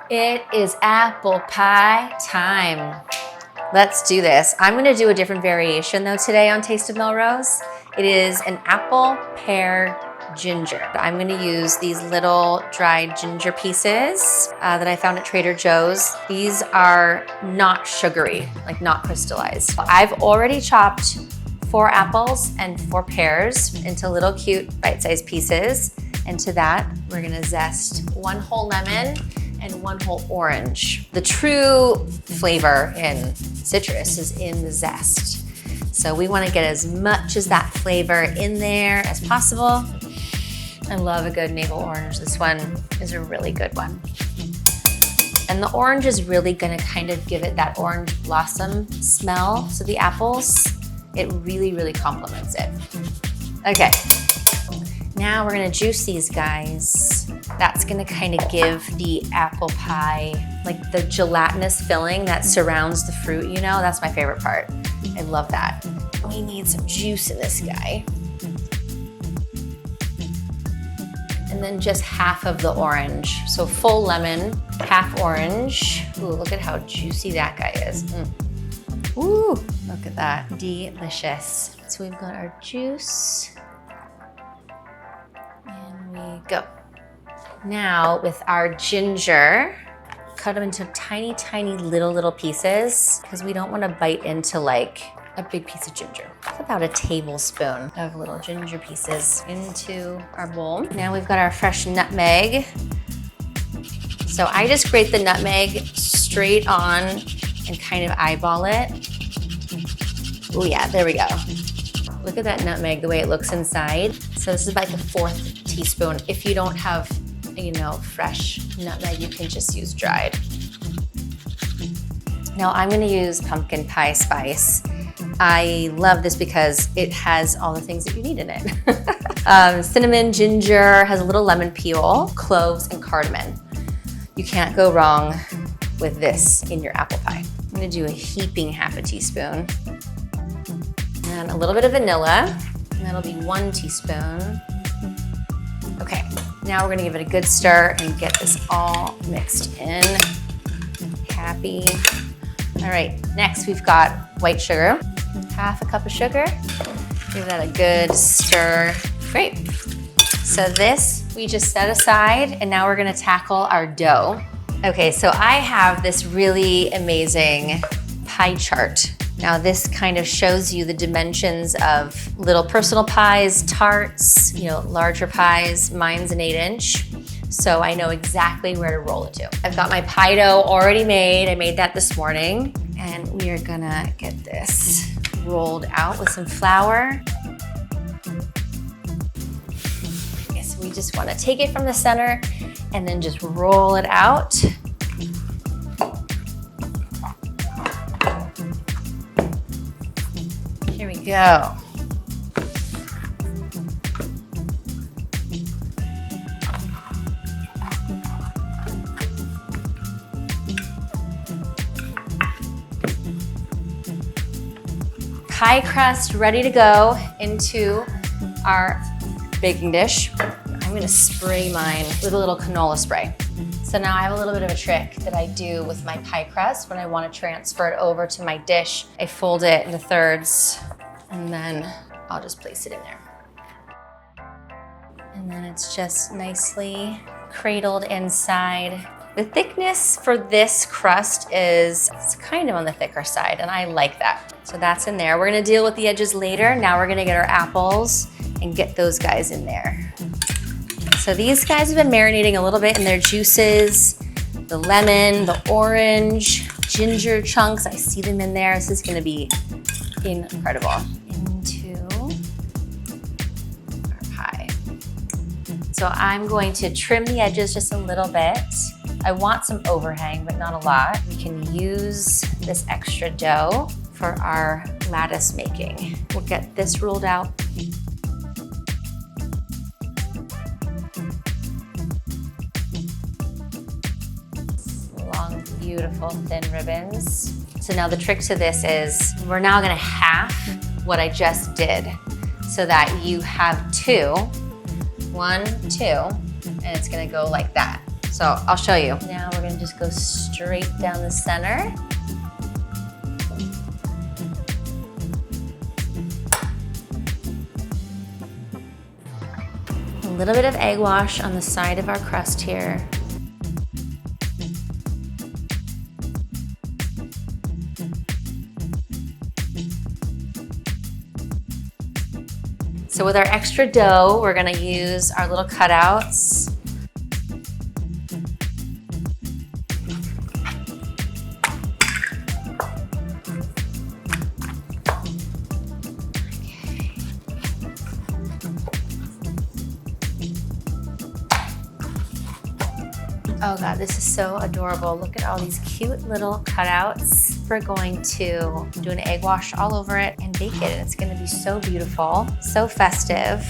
It is apple pie time. Let's do this. I'm gonna do a different variation though today on Taste of Melrose. It is an apple pear ginger. I'm gonna use these little dried ginger pieces that I found at Trader Joe's. These are not sugary, like not crystallized. I've already chopped 4 apples and 4 pears into little cute bite-sized pieces. And to that, we're gonna zest 1 whole lemon and 1 whole orange. The true flavor in citrus is in the zest. So we wanna get as much as that flavor in there as possible. I love a good navel orange. This one is a really good one. And the orange is really gonna kind of give it that orange blossom smell. So the apples, it really, really complements it. Okay, now we're gonna juice these guys. That's gonna kind of give the apple pie, like the gelatinous filling that surrounds the fruit, you know? That's my favorite part. I love that. We need some juice in this guy. And then just half of the orange. So full lemon, half orange. Ooh, look at how juicy that guy is. Ooh, look at that, delicious. So we've got our juice. And we go. Now with our ginger, cut them into tiny, tiny little pieces because we don't want to bite into like a big piece of ginger. It's about a tablespoon of little ginger pieces into our bowl. Now we've got our fresh nutmeg. So I just grate the nutmeg straight on and kind of eyeball it. Oh yeah, there we go. Look at that nutmeg, the way it looks inside. So this is like a 4th teaspoon. If you don't have, you know, fresh nutmeg, you can just use dried. Now I'm gonna use pumpkin pie spice. I love this because it has all the things that you need in it. Cinnamon, ginger, has a little lemon peel, cloves, and cardamom. You can't go wrong with this in your apple pie. I'm gonna do a heaping half a teaspoon. And a little bit of vanilla, and that'll be 1 teaspoon. Okay, now we're gonna give it a good stir and get this all mixed in. Happy. All right, next we've got white sugar. Half a cup of sugar. Give that a good stir. Great. So this we just set aside, and now we're gonna tackle our dough. Okay, so I have this really amazing pie chart. Now this kind of shows you the dimensions of little personal pies, tarts, you know, larger pies. Mine's an 8-inch. So I know exactly where to roll it to. I've got my pie dough already made. I made that this morning. And we are gonna get this rolled out with some flour. Okay, so we just wanna take it from the center and then just roll it out. Here we go. Pie crust ready to go into our baking dish. I'm gonna spray mine with a little canola spray. So now I have a little bit of a trick that I do with my pie crust when I want to transfer it over to my dish. I fold it into thirds and then I'll just place it in there. And then it's just nicely cradled inside. The thickness for this crust is it's kind of on the thicker side, and I like that. So that's in there. We're gonna deal with the edges later. Now we're gonna get our apples and get those guys in there. So these guys have been marinating a little bit in their juices, the lemon, the orange, ginger chunks. I see them in there. This is gonna be incredible. Into our pie. So I'm going to trim the edges just a little bit. I want some overhang, but not a lot. We can use this extra dough for our lattice making. We'll get this rolled out. Long, beautiful, thin ribbons. So now the trick to this is we're now gonna half what I just did so that you have 2, 1, 2, and it's gonna go like that. So I'll show you. Now we're gonna just go straight down the center. A little bit of egg wash on the side of our crust here. So with our extra dough, we're gonna use our little cutouts. Oh God, this is so adorable. Look at all these cute little cutouts. We're going to do an egg wash all over it and bake it. And it's gonna be so beautiful, so festive.